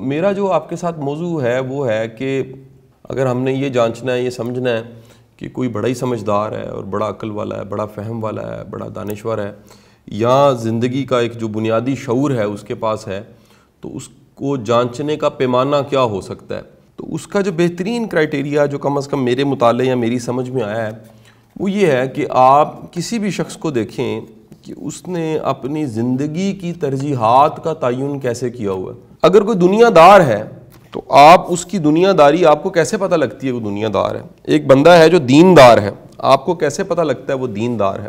میرا جو آپ کے ساتھ موضوع ہے وہ ہے کہ اگر ہم نے یہ جانچنا ہے، یہ سمجھنا ہے کہ کوئی بڑا ہی سمجھدار ہے اور بڑا عقل والا ہے، بڑا فہم والا ہے، بڑا دانشور ہے، یا زندگی کا ایک جو بنیادی شعور ہے اس کے پاس ہے، تو اس کو جانچنے کا پیمانہ کیا ہو سکتا ہے؟ تو اس کا جو بہترین کرائٹیریا جو کم از کم میرے مطالعے یا میری سمجھ میں آیا ہے وہ یہ ہے کہ آپ کسی بھی شخص کو دیکھیں کہ اس نے اپنی زندگی کی ترجیحات کا تعین کیسے کیا ہوا ہے۔ اگر کوئی دنیا دار ہے تو آپ اس کی دنیا داری آپ کو کیسے پتہ لگتی ہے وہ دنیا دار ہے؟ ایک بندہ ہے جو دیندار ہے، آپ کو کیسے پتہ لگتا ہے وہ دیندار ہے؟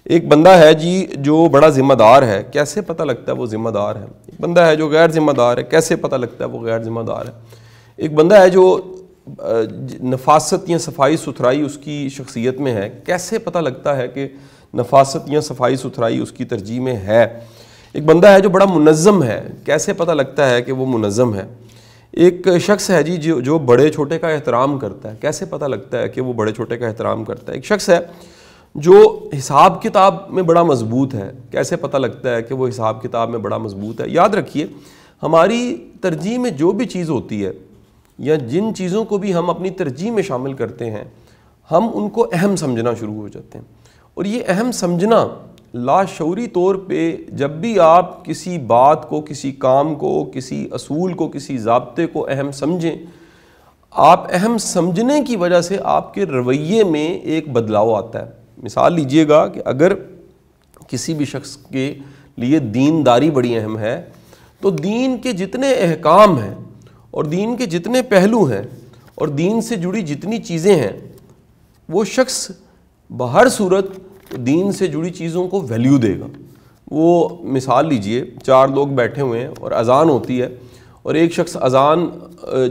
ایک بندہ ہے جو بڑا ذمہ دار ہے، کیسے پتہ لگتا ہے وہ ذمہ دار ہے؟ ایک بندہ ہے جو غیر ذمہ دار ہے، کیسے پتہ لگتا ہے وہ غیر ذمہ دار ہے؟ ایک بندہ ہے جو نفاست یا صفائی ستھرائی اس کی شخصیت میں ہے، کیسے پتہ لگتا ہے کہ نفاست یا صفائی ستھرائی اس کی ترجیح میں ہے؟ ایک بندہ ہے جو بڑا منظم ہے، کیسے پتہ لگتا ہے کہ وہ منظم ہے؟ ایک شخص ہے جو بڑے چھوٹے کا احترام کرتا ہے، کیسے پتہ لگتا ہے کہ وہ بڑے چھوٹے کا احترام کرتا ہے؟ ایک شخص ہے جو حساب کتاب میں بڑا مضبوط ہے، کیسے پتہ لگتا ہے کہ وہ حساب کتاب میں بڑا مضبوط ہے؟ یاد رکھیے، ہماری ترجیح میں جو بھی چیز ہوتی ہے یا جن چیزوں کو بھی ہم اپنی ترجیح میں شامل کرتے ہیں، ہم ان کو اہم سمجھنا شروع ہو جاتے ہیں، اور یہ اہم سمجھنا لاشعوری طور پہ جب بھی آپ کسی بات کو، کسی کام کو، کسی اصول کو، کسی ضابطے کو اہم سمجھیں، آپ اہم سمجھنے کی وجہ سے آپ کے رویے میں ایک بدلاؤ آتا ہے۔ مثال لیجئے گا کہ اگر کسی بھی شخص کے لیے دینداری بڑی اہم ہے تو دین کے جتنے احکام ہیں اور دین کے جتنے پہلو ہیں اور دین سے جڑی جتنی چیزیں ہیں، وہ شخص بہر صورت دین سے جڑی چیزوں کو ویلیو دے گا۔ وہ مثال لیجئے، چار لوگ بیٹھے ہوئے ہیں اور اذان ہوتی ہے، اور ایک شخص اذان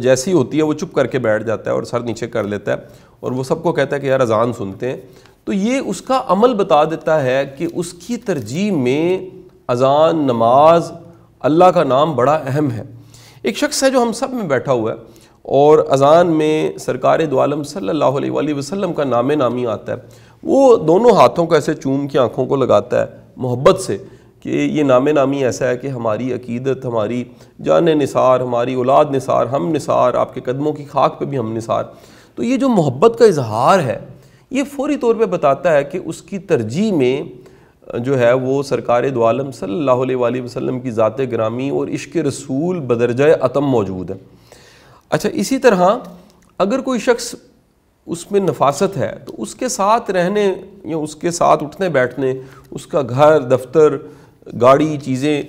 جیسی ہوتی ہے وہ چپ کر کے بیٹھ جاتا ہے اور سر نیچے کر لیتا ہے، اور وہ سب کو کہتا ہے کہ یار اذان سنتے ہیں، تو یہ اس کا عمل بتا دیتا ہے کہ اس کی ترجیح میں اذان، نماز، اللہ کا نام بڑا اہم ہے۔ ایک شخص ہے جو ہم سب میں بیٹھا ہوا ہے اور اذان میں سرکار دو عالم صلی اللہ علیہ وآلہ وسلم کا نام نامی آتا ہے، وہ دونوں ہاتھوں کو ایسے چوم کے آنکھوں کو لگاتا ہے محبت سے کہ یہ نام نامی ایسا ہے کہ ہماری عقیدت، ہماری جان نثار، ہماری اولاد نثار، ہم نثار، آپ کے قدموں کی خاک پہ بھی ہم نثار۔ تو یہ جو محبت کا اظہار ہے یہ فوری طور پہ بتاتا ہے کہ اس کی ترجیح میں جو ہے وہ سرکار دو عالم صلی اللہ علیہ وآلہ وسلم کی ذات گرامی اور عشق رسول بدرجہ اتم موجود ہے۔ اچھا، اسی طرح اگر کوئی شخص اس میں نفاست ہے تو اس کے ساتھ رہنے یا اس کے ساتھ اٹھنے بیٹھنے، اس کا گھر، دفتر، گاڑی، چیزیں،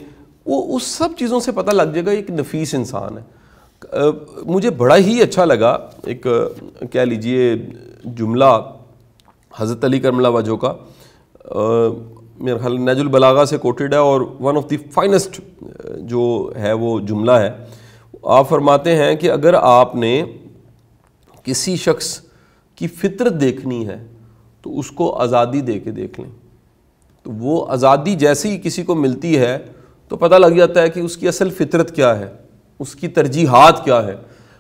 وہ اس سب چیزوں سے پتہ لگ جائے گا ایک نفیس انسان ہے۔ مجھے بڑا ہی اچھا لگا ایک کہہ لیجئے جملہ حضرت علی کرم اللہ وجہہ کا، میرا خیال نہج البلاغہ سے کوٹڈ ہے، اور ون آف دی فائنسٹ جو ہے وہ جملہ ہے۔ آپ فرماتے ہیں کہ اگر آپ نے کسی شخص کی فطرت دیکھنی ہے تو اس کو آزادی دے کے دیکھ لیں، تو وہ آزادی جیسے ہی کسی کو ملتی ہے تو پتہ لگ جاتا ہے کہ اس کی اصل فطرت کیا ہے، اس کی ترجیحات کیا ہے۔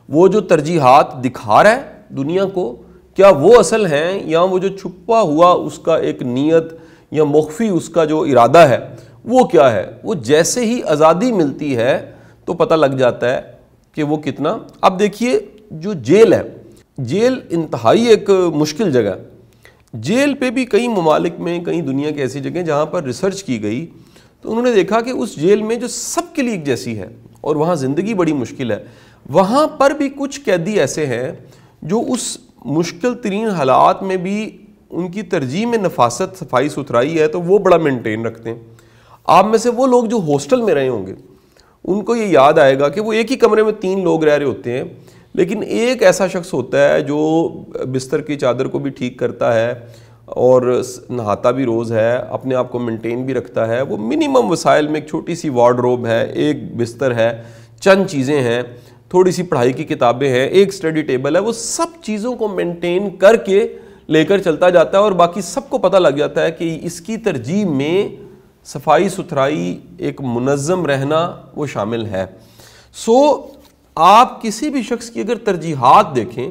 وہ جو ترجیحات دکھا رہا ہے دنیا کو، کیا وہ اصل ہیں، یا وہ جو چھپا ہوا اس کا ایک نیت یا مخفی اس کا جو ارادہ ہے وہ کیا ہے؟ وہ جیسے ہی آزادی ملتی ہے تو پتہ لگ جاتا ہے کہ وہ کتنا۔ اب دیکھیے، جو جیل ہے، جیل انتہائی ایک مشکل جگہ ہے۔ جیل پہ بھی کئی ممالک میں، کئی دنیا کی ایسی جگہیں جہاں پر ریسرچ کی گئی تو انہوں نے دیکھا کہ اس جیل میں جو سب کے لیے ایک جیسی ہے اور وہاں زندگی بڑی مشکل ہے، وہاں پر بھی کچھ قیدی ایسے ہیں جو اس مشکل ترین حالات میں بھی ان کی ترجیح میں نفاست، صفائی ستھرائی ہے تو وہ بڑا مینٹین رکھتے ہیں۔ آپ میں سے وہ لوگ جو ہاسٹل میں رہے ہوں گے ان کو یہ یاد آئے گا کہ وہ ایک ہی کمرے میں 3 لوگ رہ رہے ہوتے ہیں، لیکن ایک ایسا شخص ہوتا ہے جو بستر کی چادر کو بھی ٹھیک کرتا ہے اور نہاتا بھی روز ہے، اپنے آپ کو مینٹین بھی رکھتا ہے۔ وہ منیمم وسائل میں ایک چھوٹی سی وارڈروب ہے، ایک بستر ہے، چند چیزیں ہیں، تھوڑی سی پڑھائی کی کتابیں ہیں، ایک اسٹڈی ٹیبل ہے، وہ سب چیزوں کو مینٹین کر کے لے کر چلتا جاتا ہے، اور باقی سب کو پتہ لگ جاتا ہے کہ اس کی ترجیح میں صفائی ستھرائی، ایک منظم رہنا وہ شامل ہے۔ آپ کسی بھی شخص کی اگر ترجیحات دیکھیں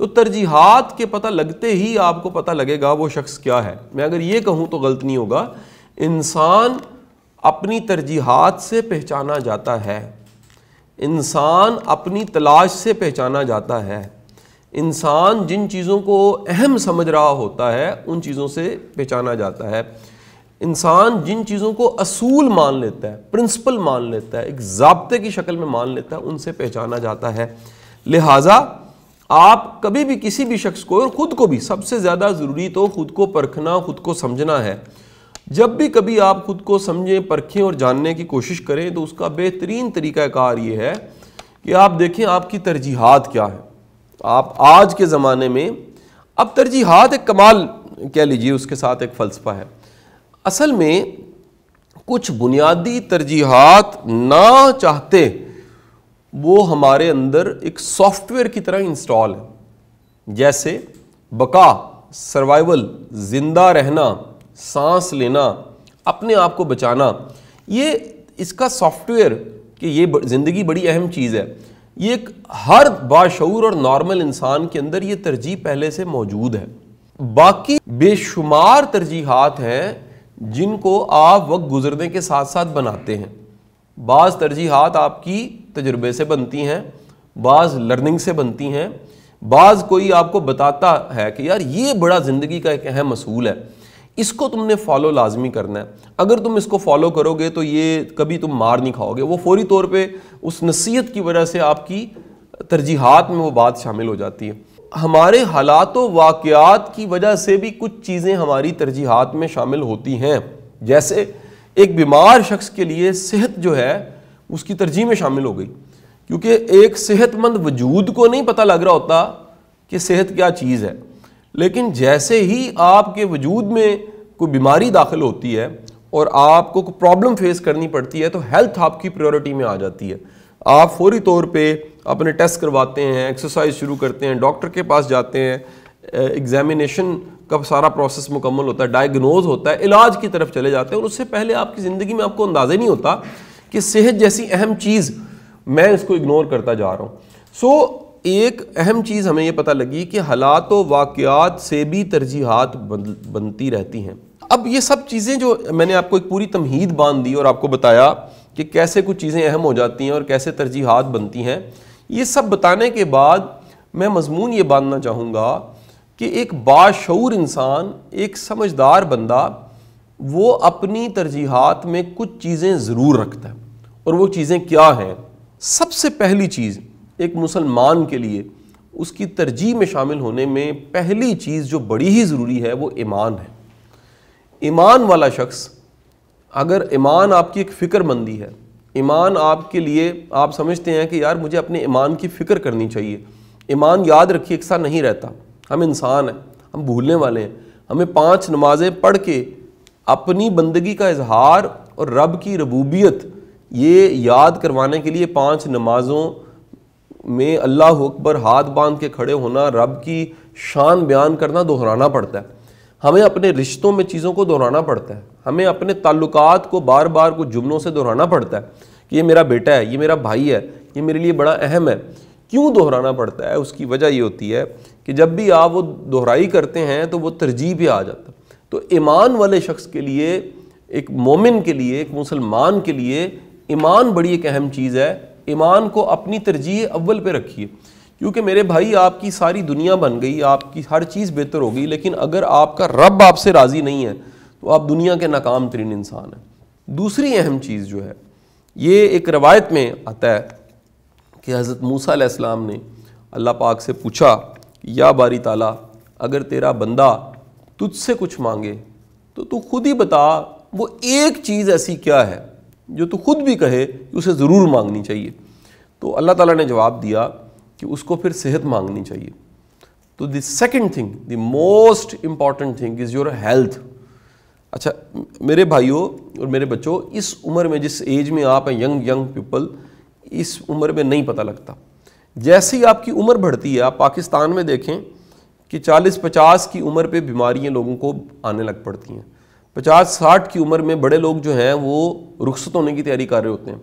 تو ترجیحات کے پتہ لگتے ہی آپ کو پتہ لگے گا وہ شخص کیا ہے۔ میں اگر یہ کہوں تو غلط نہیں ہوگا، انسان اپنی ترجیحات سے پہچانا جاتا ہے۔ انسان اپنی تلاش سے پہچانا جاتا ہے. انسان جن چیزوں کو اہم سمجھ رہا ہوتا ہے ان چیزوں سے پہچانا جاتا ہے. انسان جن چیزوں کو اصول مان لیتا ہے, پرنسپل مان لیتا ہے, ایک ضابطے کی شکل میں مان لیتا ہے, ان سے پہچانا جاتا ہے. لہٰذا آپ کبھی بھی کسی بھی شخص کو, اور خود کو بھی, سب سے زیادہ ضروری تو خود کو پرکھنا, خود کو سمجھنا ہے. جب بھی کبھی آپ خود کو سمجھیں, پرکھیں اور جاننے کی کوشش کریں تو اس کا بہترین طریقہ کار یہ ہے کہ آپ دیکھیں آپ کی ترجیحات کیا ہیں. آپ آج کے زمانے میں, اب ترجیحات ایک کمال کہہ لیجئے, اس کے ساتھ ایک فلسفہ ہے. اصل میں کچھ بنیادی ترجیحات نہ چاہتے وہ ہمارے اندر ایک سافٹ ویئر کی طرح انسٹال ہے. جیسے بقا, سروائیول, زندہ رہنا, سانس لینا, اپنے آپ کو بچانا, یہ اس کا سافٹ ویئر کہ یہ زندگی بڑی اہم چیز ہے, یہ ایک ہر باشعور اور نارمل انسان کے اندر یہ ترجیح پہلے سے موجود ہے. باقی بے شمار ترجیحات ہیں جن کو آپ وقت گزرنے کے ساتھ ساتھ بناتے ہیں. بعض ترجیحات آپ کی تجربے سے بنتی ہیں, بعض لرننگ سے بنتی ہیں, بعض کوئی آپ کو بتاتا ہے کہ یار یہ بڑا زندگی کا ایک اہم اصول ہے, اس کو تم نے فالو لازمی کرنا ہے. اگر تم اس کو فالو کرو گے تو یہ کبھی تم مار نہیں کھاؤ گے. وہ فوری طور پہ اس نصیحت کی وجہ سے آپ کی ترجیحات میں وہ بات شامل ہو جاتی ہے. ہمارے حالات و واقعات کی وجہ سے بھی کچھ چیزیں ہماری ترجیحات میں شامل ہوتی ہیں. جیسے ایک بیمار شخص کے لیے صحت جو ہے اس کی ترجیح میں شامل ہو گئی, کیونکہ ایک صحت مند وجود کو نہیں پتہ لگ رہا ہوتا کہ صحت کیا چیز ہے. لیکن جیسے ہی آپ کے وجود میں کوئی بیماری داخل ہوتی ہے اور آپ کو کوئی پرابلم فیس کرنی پڑتی ہے تو ہیلتھ آپ کی پریورٹی میں آ جاتی ہے. آپ فوری طور پہ اپنے ٹیسٹ کرواتے ہیں, ایکسرسائز شروع کرتے ہیں, ڈاکٹر کے پاس جاتے ہیں, ایگزامینیشن کا سارا پروسیس مکمل ہوتا ہے, ڈائیگنوز ہوتا ہے, علاج کی طرف چلے جاتے ہیں. اور اس سے پہلے آپ کی زندگی میں آپ کو اندازہ نہیں ہوتا کہ صحت جیسی اہم چیز میں اس کو اگنور کرتا جا رہا ہوں. ایک اہم چیز ہمیں یہ پتہ لگی کہ حالات و واقعات سے بھی ترجیحات بنتی رہتی ہیں. اب یہ سب چیزیں جو میں نے آپ کو ایک پوری تمہید باندھ دی اور آپ کو بتایا کہ کیسے کچھ چیزیں اہم ہو جاتی ہیں اور کیسے ترجیحات بنتی ہیں, یہ سب بتانے کے بعد میں مضمون یہ باندھنا چاہوں گا کہ ایک باشعور انسان, ایک سمجھدار بندہ, وہ اپنی ترجیحات میں کچھ چیزیں ضرور رکھتا ہے. اور وہ چیزیں کیا ہیں؟ سب سے پہلی چیز ایک مسلمان کے لیے اس کی ترجیح میں شامل ہونے میں پہلی چیز جو بڑی ہی ضروری ہے وہ ایمان ہے. ایمان والا شخص, اگر ایمان آپ کی ایک فکر مندی ہے, ایمان آپ کے لیے آپ سمجھتے ہیں کہ یار مجھے اپنے ایمان کی فکر کرنی چاہیے. ایمان یاد رکھیے یکساں نہیں رہتا, ہم انسان ہیں, ہم بھولنے والے ہیں. ہمیں 5 نمازیں پڑھ کے اپنی بندگی کا اظہار اور رب کی ربوبیت یہ یاد کروانے کے لیے 5 نمازوں میں اللہ اکبر ہاتھ باندھ کے کھڑے ہونا, رب کی شان بیان کرنا دہرانا پڑتا ہے. ہمیں اپنے رشتوں میں چیزوں کو دہرانا پڑتا ہے, ہمیں اپنے تعلقات کو بار بار کچھ جملوں سے دہرانا پڑتا ہے کہ یہ میرا بیٹا ہے, یہ میرا بھائی ہے, یہ میرے لیے بڑا اہم ہے. کیوں دہرانا پڑتا ہے؟ اس کی وجہ یہ ہوتی ہے کہ جب بھی آپ وہ دہرائی کرتے ہیں تو وہ ترجیح پہ آ جاتا ہے. تو ایمان والے شخص کے لیے, ایک مومن کے لیے, ایک مسلمان کے لیے ایمان بڑی ایک اہم چیز ہے. ایمان کو اپنی ترجیح اول پہ رکھیے, کیونکہ میرے بھائی آپ کی ساری دنیا بن گئی, آپ کی ہر چیز بہتر ہو گئی, لیکن اگر آپ کا رب آپ سے راضی نہیں ہے تو آپ دنیا کے ناکام ترین انسان ہیں. دوسری اہم چیز جو ہے, یہ ایک روایت میں آتا ہے کہ حضرت موسیٰ علیہ السلام نے اللہ پاک سے پوچھا, یا باری تعالیٰ اگر تیرا بندہ تجھ سے کچھ مانگے تو تو خود ہی بتا وہ ایک چیز ایسی کیا ہے جو تو خود بھی کہے کہ اسے ضرور مانگنی چاہیے. تو اللہ تعالیٰ نے جواب دیا کہ اس کو پھر صحت مانگنی چاہیے. تو the second thing, the most important thing is your health. اچھا میرے بھائیوں اور میرے بچوں, اس عمر میں, جس ایج میں آپ ہیں, ینگ پیپل, اس عمر میں نہیں پتہ لگتا. جیسے ہی آپ کی عمر بڑھتی ہے, آپ پاکستان میں دیکھیں کہ 40-50 کی عمر پہ بیماریاں لوگوں کو آنے لگ پڑتی ہیں. 50-60 کی عمر میں بڑے لوگ جو ہیں وہ رخصت ہونے کی تیاری کر رہے ہوتے ہیں.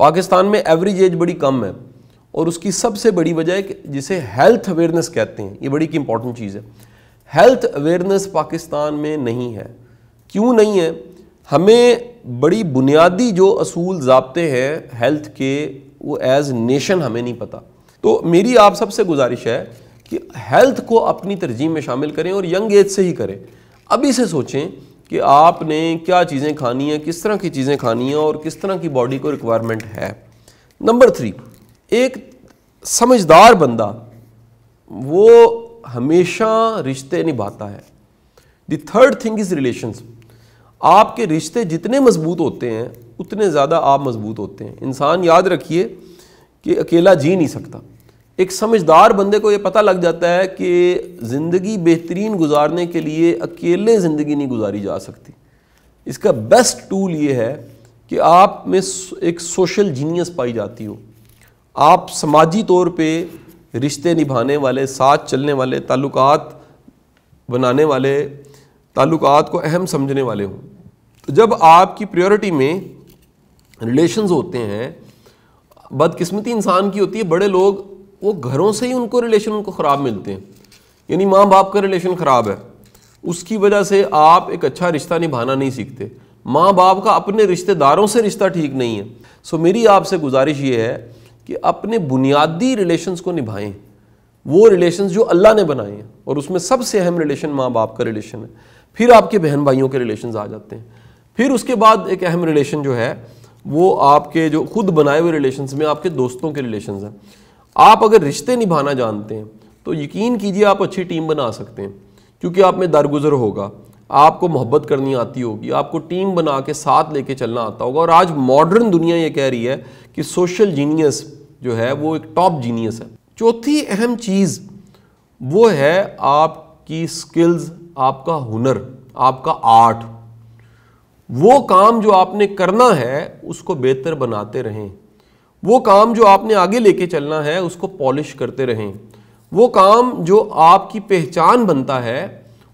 پاکستان میں ایوریج ایج بڑی کم ہے, اور اس کی سب سے بڑی وجہ ہے کہ جسے ہیلتھ اویئرنیس کہتے ہیں. یہ بڑی کی امپورٹنٹ چیز ہے. ہیلتھ اویئرنیس پاکستان میں نہیں ہے. کیوں نہیں ہے؟ ہمیں بڑی بنیادی جو اصول ضابطے ہیں ہیلتھ کے, وہ ایز نیشن ہمیں نہیں پتہ. تو میری آپ سب سے گزارش ہے کہ ہیلتھ کو اپنی ترجیح میں شامل کریں اور ینگ ایج سے ہی کریں. ابھی سے سوچیں کہ آپ نے کیا چیزیں کھانی ہیں, کس طرح کی چیزیں کھانی ہیں اور کس طرح کی باڈی کو ریکوائرمنٹ ہے. نمبر 3, ایک سمجھدار بندہ وہ ہمیشہ رشتے نبھاتا ہے. The third thing is relations. آپ کے رشتے جتنے مضبوط ہوتے ہیں اتنے زیادہ آپ مضبوط ہوتے ہیں. انسان یاد رکھیے کہ اکیلا جی نہیں سکتا. ایک سمجھدار بندے کو یہ پتہ لگ جاتا ہے کہ زندگی بہترین گزارنے کے لیے اکیلے زندگی نہیں گزاری جا سکتی. اس کا بیسٹ ٹول یہ ہے کہ آپ میں ایک سوشل جینیس پائی جاتی ہو. آپ سماجی طور پہ رشتے نبھانے والے, ساتھ چلنے والے, تعلقات بنانے والے, تعلقات کو اہم سمجھنے والے ہوں. تو جب آپ کی پریورٹی میں ریلیشنز ہوتے ہیں, بدقسمتی انسان کی ہوتی ہے, بڑے لوگ وہ گھروں سے ہی ان کو ریلیشن ان کو خراب ملتے ہیں. یعنی ماں باپ کا ریلیشن خراب ہے, اس کی وجہ سے آپ ایک اچھا رشتہ نبھانا نہیں سیکھتے. ماں باپ کا اپنے رشتہ داروں سے رشتہ ٹھیک نہیں ہے. سو میری آپ سے گزارش یہ ہے کہ اپنے بنیادی ریلیشنز کو نبھائیں, وہ ریلیشنز جو اللہ نے بنائے ہیں, اور اس میں سب سے اہم ریلیشن ماں باپ کا ریلیشن ہے. پھر آپ کے بہن بھائیوں کے ریلیشنز آ جاتے ہیں. پھر اس کے بعد ایک اہم ریلیشن جو ہے وہ آپ کے جو خود بنائے ہوئے ریلیشنز میں آپ کے دوستوں کے ریلیشنز ہیں. آپ اگر رشتے نبھانا جانتے ہیں تو یقین کیجئے آپ اچھی ٹیم بنا سکتے ہیں, کیونکہ آپ میں درگزر ہوگا, آپ کو محبت کرنی آتی ہوگی, آپ کو ٹیم بنا کے ساتھ لے کے چلنا آتا ہوگا. اور آج ماڈرن دنیا یہ کہہ رہی ہے کہ سوشل جینیس جو ہے وہ ایک ٹاپ جینیس ہے. چوتھی اہم چیز وہ ہے آپ کی سکلز, آپ کا ہنر, آپ کا آرٹ. وہ کام جو آپ نے کرنا ہے اس کو بہتر بناتے رہیں. وہ کام جو آپ نے آگے لے کے چلنا ہے اس کو پالش کرتے رہیں. وہ کام جو آپ کی پہچان بنتا ہے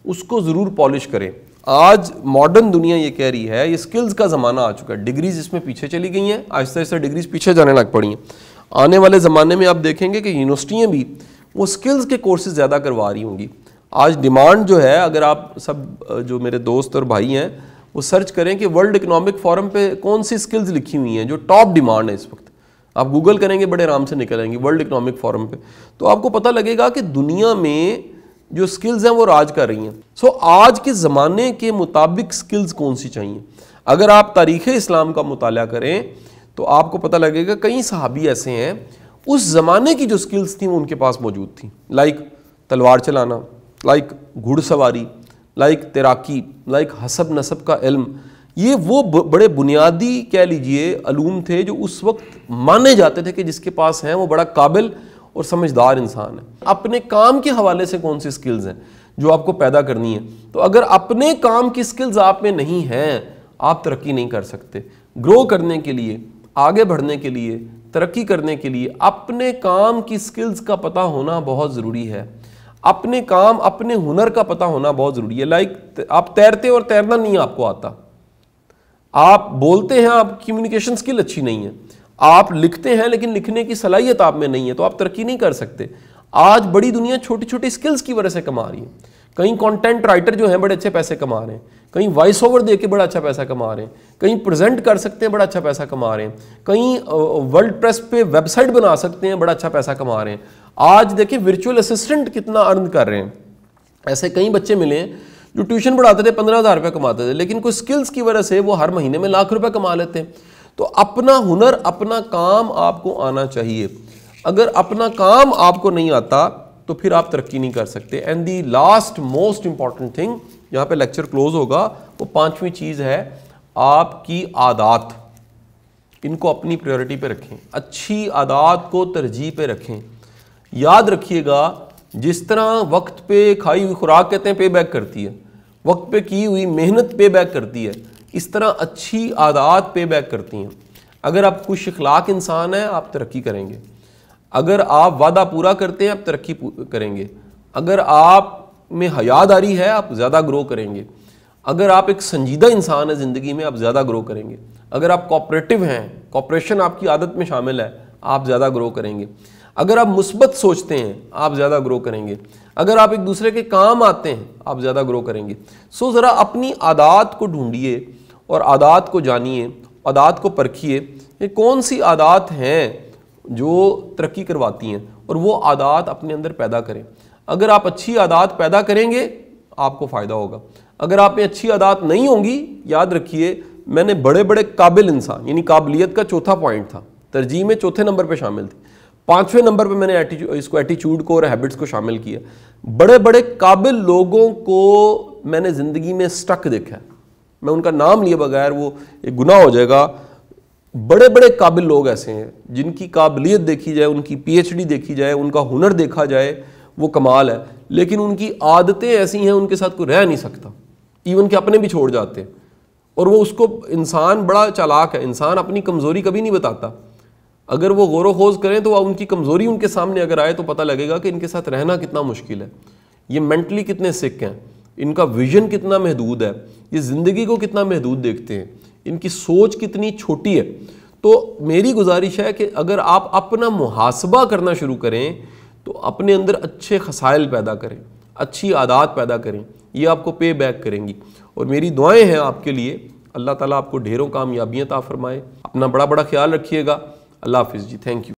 اس کو ضرور پالش کریں. آج ماڈرن دنیا یہ کہہ رہی ہے, یہ سکلز کا زمانہ آ چکا ہے. ڈگریز اس میں پیچھے چلی گئی ہیں, آہستہ آہستہ ڈگریز پیچھے جانے لگ پڑی ہیں. آنے والے زمانے میں آپ دیکھیں گے کہ یونیورسٹیاں بھی وہ سکلز کے کورسز زیادہ کروا رہی ہوں گی. آج ڈیمانڈ جو ہے, اگر آپ سب جو میرے دوست اور بھائی ہیں وہ سرچ کریں کہ ورلڈ اکنامک فورم پہ کون سی سکلز لکھی ہوئی ہیں جو ٹاپ ڈیمانڈ ہے اس وقت, آپ گوگل کریں گے بڑے آرام سے نکل آئیں گی ورلڈ اکنامک فورم پہ, تو آپ کو پتہ لگے گا کہ دنیا میں جو سکلز ہیں وہ راج کر رہی ہیں. سو آج کے زمانے کے مطابق سکلز کون سی چاہیے. اگر آپ تاریخ اسلام کا مطالعہ کریں تو آپ کو پتہ لگے گا کئی صحابی ایسے ہیں اس زمانے کی جو سکلز تھیں وہ ان کے پاس موجود تھیں, لائک تلوار چلانا, لائک گھڑ سواری, لائک تیراکی, لائک حسب نسب کا علم. یہ وہ بڑے بنیادی کہہ لیجئے علوم تھے جو اس وقت مانے جاتے تھے کہ جس کے پاس ہیں وہ بڑا قابل اور سمجھدار انسان ہے. اپنے کام کے حوالے سے کون سی سکلز ہیں جو آپ کو پیدا کرنی ہے. تو اگر اپنے کام کی سکلز آپ میں نہیں ہیں آپ ترقی نہیں کر سکتے. گرو کرنے کے لیے, آگے بڑھنے کے لیے, ترقی کرنے کے لیے اپنے کام کی سکلز کا پتہ ہونا بہت ضروری ہے. اپنے کام, اپنے ہنر کا پتہ ہونا بہت ضروری ہے. لائک آپ تیرتے اور تیرنا نہیں آپ کو آتا, آپ بولتے ہیں, آپ کمیونیکیشن سکل اچھی نہیں ہے, آپ لکھتے ہیں لیکن لکھنے کی صلاحیت آپ میں نہیں ہے, تو آپ ترقی نہیں کر سکتے. آج بڑی دنیا چھوٹی چھوٹی سکلز کی وجہ سے کما رہی ہے. کہیں کانٹینٹ رائٹر جو ہیں بڑے اچھے پیسے کما رہے ہیں, کہیں وائس اوور دے کے بڑا اچھا پیسہ کما رہے ہیں, کہیں پریزنٹ کر سکتے ہیں بڑا اچھا پیسہ کما رہے ہیں, کہیں ورلڈ پریس پہ ویب سائٹ بنا سکتے ہیں بڑا اچھا پیسہ کما رہے ہیں. آج دیکھیں ورچوئل اسسٹنٹ کتنا ارن کر رہے ہیں. ایسے کئی بچے ملے ہیں جو ٹیوشن پڑھاتے تھے 15,000 روپے کماتے تھے, لیکن کوئی سکلز کی وجہ سے وہ ہر مہینے میں لاکھ روپے کما لیتے ہیں. تو اپنا ہنر, اپنا کام آپ کو آنا چاہیے. اگر اپنا کام آپ کو نہیں آتا تو پھر آپ ترقی نہیں کر سکتے. And the last most important thing, یہاں پہ لیکچر کلوز ہوگا, وہ 5ویں چیز ہے آپ کی عادات. ان کو اپنی پریورٹی پہ رکھیں, اچھی عادات کو ترجیح پہ رکھیں. یاد رکھیے گا جس طرح وقت پہ کھائی ہوئی خوراک کہتے ہیں پے بیک کرتی ہے, وقت پہ کی ہوئی محنت پے بیک کرتی ہے, اس طرح اچھی عادات پے بیک کرتی ہیں. اگر آپ خوش اخلاق انسان ہیں آپ ترقی کریں گے. اگر آپ وعدہ پورا کرتے ہیں آپ ترقی کریں گے. اگر آپ میں حیا داری ہے آپ زیادہ گرو کریں گے. اگر آپ ایک سنجیدہ انسان ہے زندگی میں آپ زیادہ گرو کریں گے. اگر آپ کوآپریٹو ہیں, کوآپریشن آپ کی عادت میں شامل ہے, آپ زیادہ گرو کریں گے. اگر آپ مثبت سوچتے ہیں آپ زیادہ گرو کریں گے. اگر آپ ایک دوسرے کے کام آتے ہیں آپ زیادہ گرو کریں گے. سو ذرا اپنی عادات کو ڈھونڈیے اور عادات کو جانیے, عادات کو پرکھیے کہ کون سی عادات ہیں جو ترقی کرواتی ہیں، اور وہ عادات اپنے اندر پیدا کریں۔ اگر آپ اچھی عادات پیدا کریں گے آپ کو فائدہ ہوگا۔ اگر آپ میں اچھی عادات نہیں ہوں گی، یاد رکھیے میں نے بڑے بڑے قابل انسان یعنی قابلیت کا چوتھا پوائنٹ تھا، ترجیح میں چوتھے نمبر پہ شامل تھی، 5ویں نمبر پہ میں نے اس کو ایٹیچیوڈ کو اور ہیبٹس کو شامل کیا۔ بڑے بڑے قابل لوگوں کو میں نے زندگی میں سٹک دیکھا ہے، میں ان کا نام لیے بغیر وہ ایک گناہ ہو جائے گا۔ بڑے بڑے قابل لوگ ایسے ہیں جن کی قابلیت دیکھی جائے، ان کی پی ایچ ڈی دیکھی جائے، ان کا ہنر دیکھا جائے، وہ کمال ہے، لیکن ان کی عادتیں ایسی ہیں ان کے ساتھ کوئی رہ نہیں سکتا، ایون کہ اپنے بھی چھوڑ جاتے ہیں۔ اور وہ اس کو، انسان بڑا چالاک ہے، انسان اپنی کمزوری کبھی نہیں بتاتا۔ اگر وہ غور و خوض کریں تو ان کی کمزوری ان کے سامنے اگر آئے تو پتہ لگے گا کہ ان کے ساتھ رہنا کتنا مشکل ہے، یہ مینٹلی کتنے سک ہیں، ان کا ویژن کتنا محدود ہے، یہ زندگی کو کتنا محدود دیکھتے ہیں، ان کی سوچ کتنی چھوٹی ہے۔ تو میری گزارش ہے کہ اگر آپ اپنا محاسبہ کرنا شروع کریں تو اپنے اندر اچھے خصائل پیدا کریں، اچھی عادات پیدا کریں، یہ آپ کو پے بیک کریں گی۔ اور میری دعائیں ہیں آپ کے لیے، اللہ تعالیٰ آپ کو ڈھیروں کامیابیاں عطا فرمائے۔ اپنا بڑا خیال رکھیے گا۔ اللہ حافظ جی، تھینک یو۔